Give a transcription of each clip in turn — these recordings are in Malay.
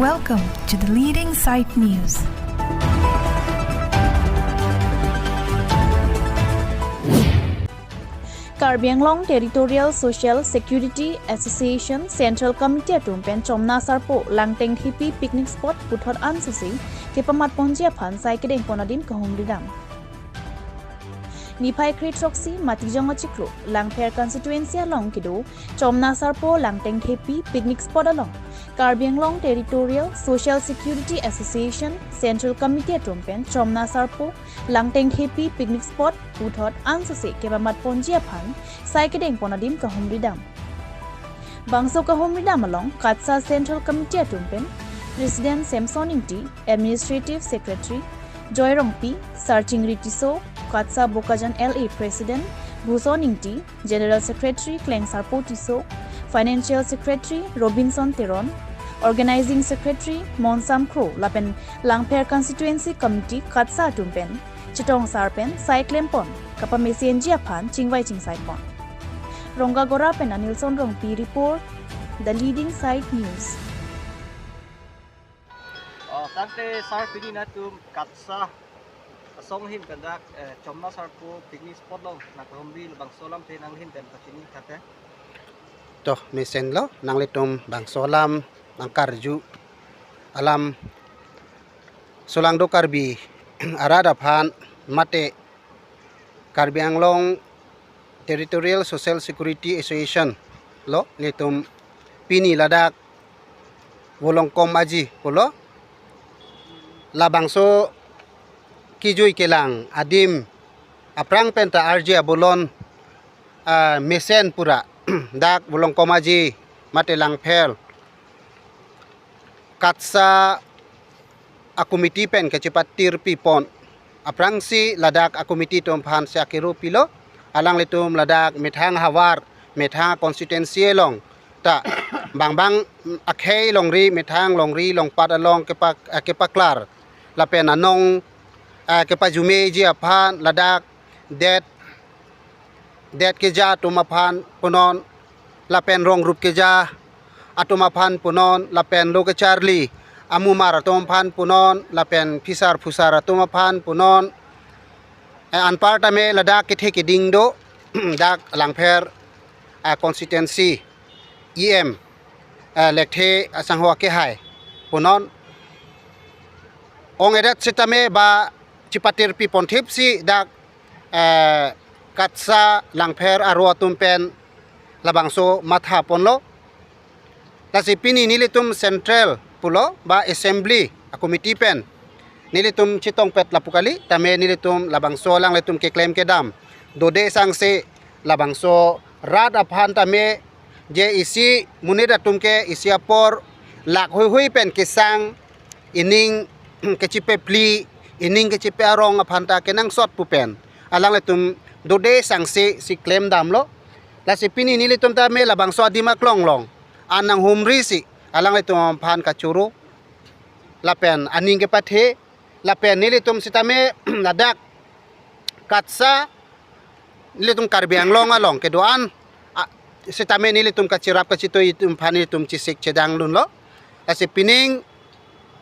Welcome to the Leading Sight News. Karbi Anglong Territorial Social Security Association Central Committee atumpen chomna sarpo langteng hippie picnic spot puthot ansusi ke pamat ponjia phan sai kedeng ponadim kahum ridam Nipai Krit Roxy Matijong Chikro Langpher constituency along kido chomna sarpo langteng hippie picnic spot along Karbi Anglong Territorial Social Security Association Central Committee atumpen chomna sarpo langteng hippie picnic spot puthot ansase ke pamat ponjia phan sai kedeng ponadim kahum ridam Bangso kahum ridam along Katsa Central Committee atumpen President Samson Inti Administrative Secretary Joyrong P Searching Ritiso Katsa Bokajan LA President Bhuson Inti General Secretary Kleng Sarpotiso Financial Secretary Robinson Teron Organizing Secretary Monsam Crow Lapen Langpher Constituency Committee Katsa atumpen Chitong Sarpen Sai Klempon Kapa Mesenjia Phan Chingwai Chingsai Pon Ronga Gora Pen Nilson Rong P report The Leading Sight News Tante sar pini na tum katsa song him kandak chomna sar po picnic spot long nakhombi bang solam pe nang him ben patini kate to mesen lo nang litum bang solam nang karju alam solang do karbi arada phan mate Karbi Anglong Territorial Social Security Association lo litum pini ladak wolong kom aji polo labangso kijoy kelang adim aprang penta arji abolon mesen pura dak bolong komaji mate langpher katsa akomiti pen kecepatir pipon aprang si ladak akomiti tom phan sia kiro pilo alang letum ladak methang hawar methang constituency long ta bang akhei longri methang longri longpat along kepaklar lapen anong kepa jume ji aphan ladak det keja tumaphan punon lapen rong rup keja atumaphan punon lapen loke charli amumar atumaphan punon lapen pisar pusar atumaphan punon anpartame ladak kethe keding do dak langpher constituency em lekthe asangwa ke hai punon ong edat sitame ba cipatir pi pontip si dak katsa langpher arwa tumpen labangso matha ponlo tasi pini nilitum central pulo ba assembly committee pen nilitum chitong pet lapukali tame nilitum labangso lang litum ke claim ke dam dode sangse labangso rad aphan tame je isi munida tumke isiapor lak hui pen kisang ining kecipe pli ining kecipe arong aphanta kenang sot pupen alang letum dode sangse si claim dam lo la si pini ni letum ta me labang so adima klong long anang humri si alang letum phan kachuru lapen aning ke pathe lapen ni letum sitame ladak katsa letum Karbi Anglong along ke doan sitame ni letum kachirap kachito itum phan letum cisik cedang lun lo la si pining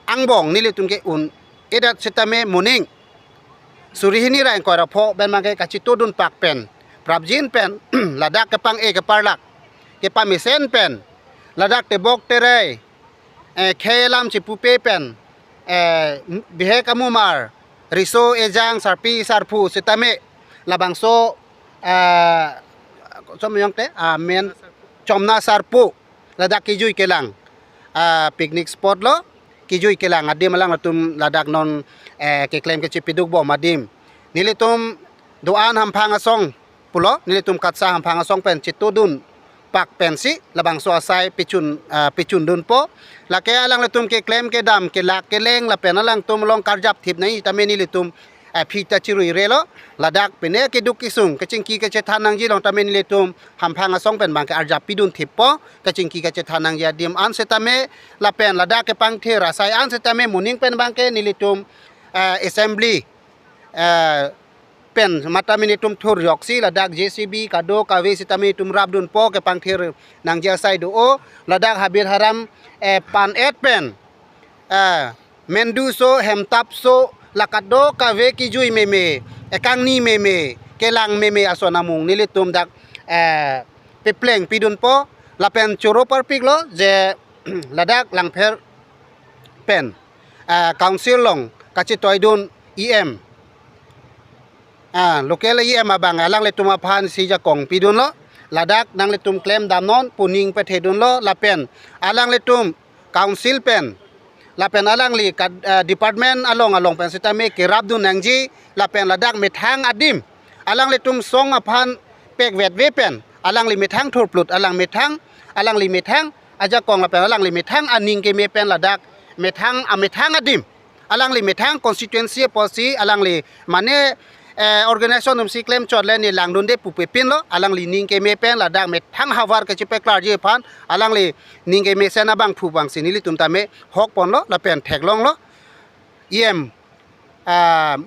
angbong nilitum ke un edat sitame muning surihini ra ko rapho ben mangke kachito dun pak pen prabjin pen ladak ke pang ke parlak ke pamisen pen ladak te bok tere khelam chipupe pen bihe kamumar riso ejang sarpi sarpu sitame labangso somyong te men chomna sarpu ladak kijuy kelang picnic spot lo kijoy kelang adim lang latum ladak non ke claim ke chipidug bo madim nilitum doan hamphang asong pulo nilitum katsa hamphang asong pen chitudun pak pensi labang so asai pichun dun po lake alang latum ke claim ke dam ke lak ke leng la pen alang tum long karjap thip nai tame nilitum phita chirui relo ladak pene ke duk kisung ke chingki ke chethanang ji long tame nilitum hamphang asong pen bang ke arjap pidun thip po ke chingki ke chethanang ya dim an setame la pen ladak ke pang thera sai an setame muning pen bang ke nilitum assembly pen mata minitum thur yoksi ladak JCB kado kawe sitame tum rabdun po ke pang ther nang ja sai do o ladak habir haram pan et pen mendu so hem tap so lakado ka ve ki jui meme ekang ni meme kelang meme asonamung nilitum dak pe pleng pidun po lapen choro par piglo je ladak langpher pen council long kachi toidun em local em abang alang letum aphan si jakong pidun lo ladak nang letum claim damnon puning petedun lo lapen alang letum council pen lapen alang li department along pen sitame kirabdun nangji lapen ladak methang adim alang letum song aphan pek vet vepen alang li methang thurplut alang li methang aja kong lapen alang li methang aning ke mepen ladak methang adim alang li methang constituency policy alang li mane organisation si claim chot le ni langdun de pupepin lo alang li ning ke mepen ladak methang hawar ke chipe klar je phan alang li ning ke me sena bang phu bang sinili tum tame hok pon lo lapen theklong lo em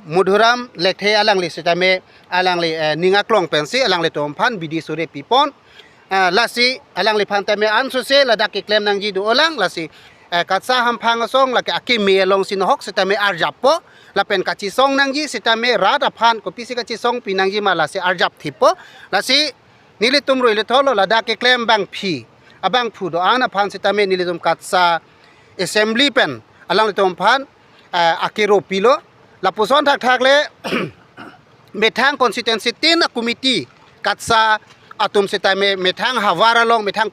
mudhuram lekhe alang li sitame alang li ninga klong pensi alang li tom phan bidi sure pipon lasi alang li phan tame an so se ladak ke claim nang ji du olang lasi katsa hampang song laki aki me long sin hok sitame arjap po lapen kachi song nang ji sitame rat aphan ko pisi kachi song pinang ji mala se arjap thipo lasi nilitum roi le tholo ladak ke claim bang phi abang phu do an aphan sitame nilitum katsa assembly pen alang li tom phan akiro pilo lapuson thak le methang constituency tin committee katsa atum sitame methang hawara long methang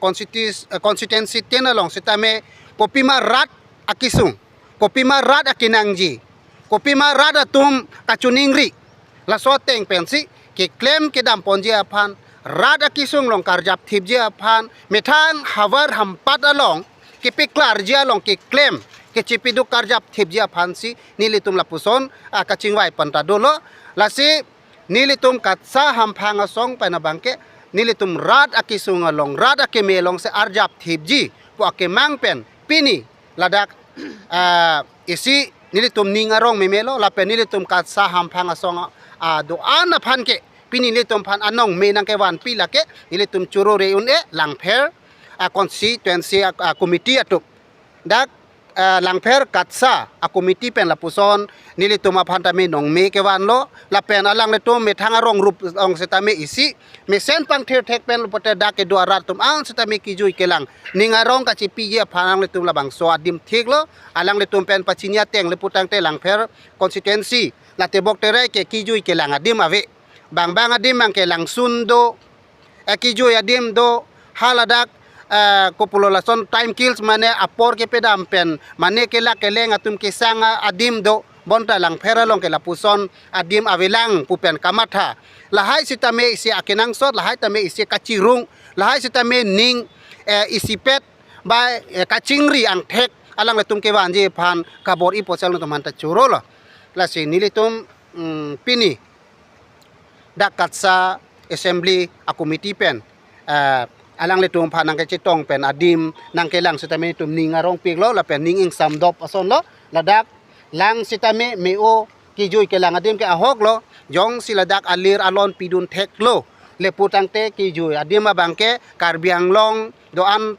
constituency tin along sitame kopima rat akisung kopima rat akinangji kopima rat atum kachuningri la soteng pensi ke claim ke dam ponji aphan rat akisung long karjap thipji aphan methang hawar hampat along ke piklar ji along ke claim ke cipidu karjap thipji aphan si nilitum lapuson kachingwai pantadolo lasi nilitum katsa hampang asong panabangke nilitum rat akisung along rat akemelong se arjap thipji po akemang pen pini ladak isi nilitum ningarong memelo lapen nilitum katsa hampang asong do ana phan ke pini nilitum phan anong menang ke wan pila ke nilitum churo reun langpher constituency committee atuk dak langpher katsa committee pen lapuson nilitum aphan tame nong me ke wan lo lapen alang letum methang arong rup ong setame isi mesen pang thir thek pen pote dak ke duara tum ang setame kijui kelang ningarong ka chipi ye phanang letum labang so adim thik lo alang letum pen pachinya teng leputang te langpher constituency late bok tere ke kijui kelang adim ave bang adim mang ke lang sundo kijui adim do haladak kopulolason time kills mane apor ke pedam pen mane ke la keleng atum ke sanga adim do bonta lang phera long ke lapuson adim avilang pupen kamatha lahai sitame isi akenang sot lahai tame isi kachirung lahai sitame ning isi pet ba kachingri ang thek alang letum ke wanje phan kabor i posal no manta churo lo lasi nilitum pini dakatsa assembly committee pen alang letum phan nang ke chitong pen adim nang ke lang sitame tum ningarong piglo la pen ning ing samdop ason lo ladak lang sitame meo kijui ke lang adim ke ahok lo jong siladak alir alon pidun thek lo leputang te kijui adim abangke karbiang long doan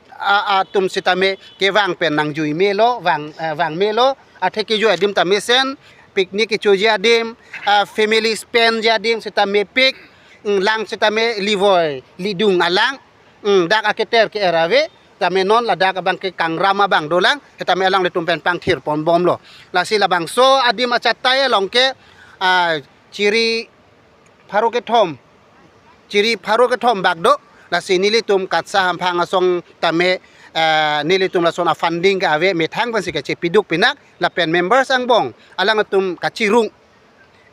atum sitame ke wang pen nang jui melo wang melo athe kijui adim tamesen picnic ke choji adim family spend jadim sitame pik lang sitame livoy lidung alang dak aketer ke erave tame non la dak abang ke kangrama bang dolang ketame alang letum pen pang thir pon bom lo la si labang so adim achatai long ke ciri pharu ke thom bagdo la si nilitum katsa hampang asong tame nilitum la sona funding ka ave methang pan si ke piduk pinak la pen members ang bong alang tum kachirung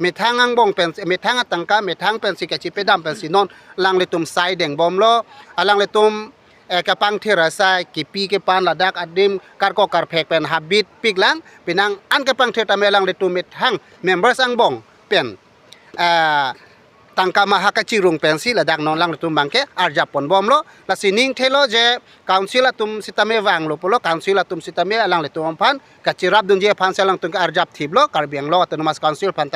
methang ang bong pen methang atangka methang pen si kachi pedam pen si non lang letum sai deng bom lo alang letum kapang thira sai kipi ke pan ladak adim karko karphek pen habit piglang pinang an kapang thir tame lang letum methang members ang bong pen tangka mahakachirung pen si ladak non lang letum bangke arjap pon bom lo la sining thelo je council atum sitame wang lo polo council atum sitame alang letum phan kachirap dun je phan selang tung arjap thiblo karbiang lo autonomous council phan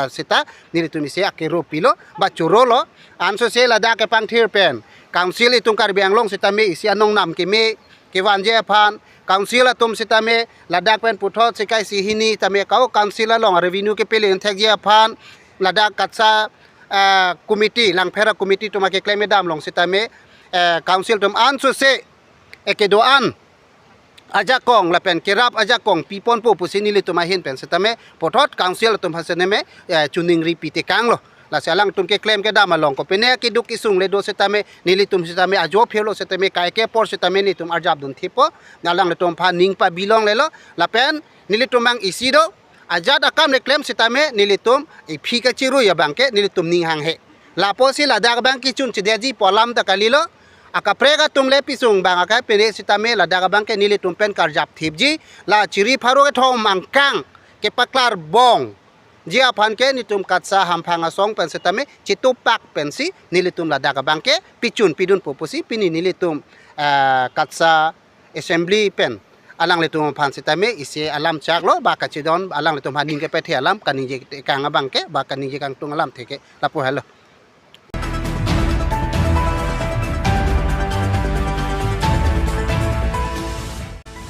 sita nilitum isi akiro pilo ba churo lo anso se ladak ke pang thir pen council itung karbiang long sitame isi anong nam ke me ke wan je phan council atum sitame ladak pen puthot sikai sihini tame kau council long revenue ke pele thekjia phan ladak katsa committee langphera committee to make claim dam long sitame council tum an su se ekedoan aja kong la pen kirap aja kong pipon po pusini li tuma hin pen sitame pothot council tum haseneme chuning repeat kang lo la salang tum ke claim ke dam long ko pene ki duk isung le do sitame nili tum sitame ajo phelo sitame kai ke por sitame ni tum arjab dun thipo nalang le tum pha ning pa bilong le lo la pen nili tum mang isido ajad akam le claim sitame nili tum i phi ka chiru ya bangke nili tum ning hang he la po si la dag bang ki chun chideji polam ta kalilo aka prega tum le pisung bang aka pene sitame la dag bang ke nili tum pen karjap thipji la chiri pharo ke thom mangkang ke paklar bong jia phan ke ni tum katsa hamphanga song pen sitame chitu pak pensi nili tum la dag bang ke pichun pidun poposi pini nili tum katsa assembly pen alang le tum phan sitame ise alam chaklo ba kachidon alang le tum haning ke pethe alam kaninje kang abang ke ba kaninje kang tung alam theke lapo hello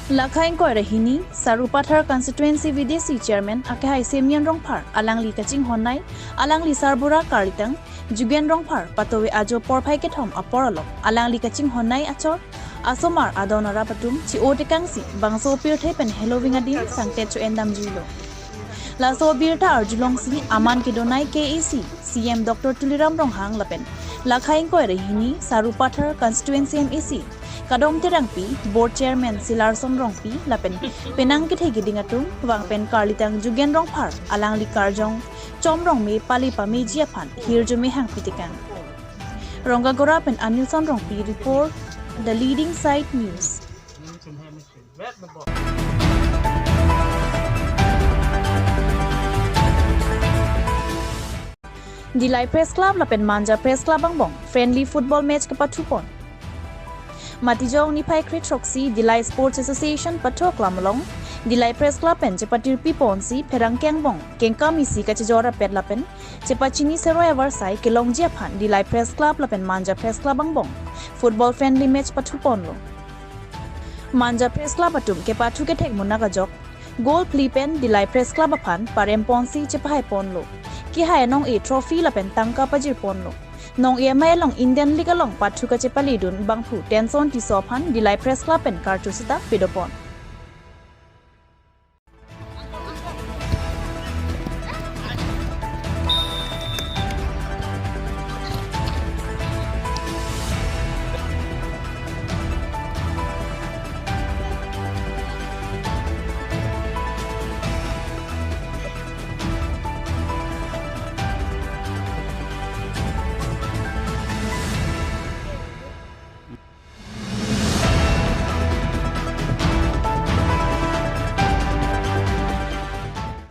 Lakhain ko rahini Sarupathar constituency videsi chairman akahai Semian Rongphar alangli kaching honai alangli Sarbura Karlitang Jugen Rongphar patowe ajo porphai ke thom aporalo alangli kaching honai achor asomar adonara patum chi otekangsi bangso pirthai pen halloween adin sangte chu endam julo laso birta arjulongsi aman ke donai KAC CM Dr Tuliram Ronghang lapen Lakhain ko rahini Sarupathar constituency MAC Kadom Terangpi, Board Chairman Silarson Rongpi, Lapen, Penang Kitegi Dingatung, Wang Pen Karlitang Jugen Rongphar, Alang Likarjong, Chom Rong Me, Palipa Me Jiapan, Hirjume Hang Pitikan. Rongagora Pen Anilson Rongpi report the leading site news. Dilai Press Club Lapen Manja Press Club Bangbong, friendly football match Kapatupon. Matijong ni pai krit roksi Dilai Sports Association patok lamlong Dilai Press Club pen cepatir pipon si perang kengbong kengka misi kachijora pet lapen cepachini sero ever sai kelong jiaphan Dilai Press Club lapen Manja Press Club bangbong football friendly match patupon lo Manja Press Club atum ke patu ke thek munaga jok goal flipen Dilai Press Club aphan parempon si cepai pon lo ki hai nong e trophy lapen tangka pajir pon lo Nong EMI long Indian League long patu ka chepalidun bangphu tenson ti sophan Dilai Press Club pen kartusita pedopon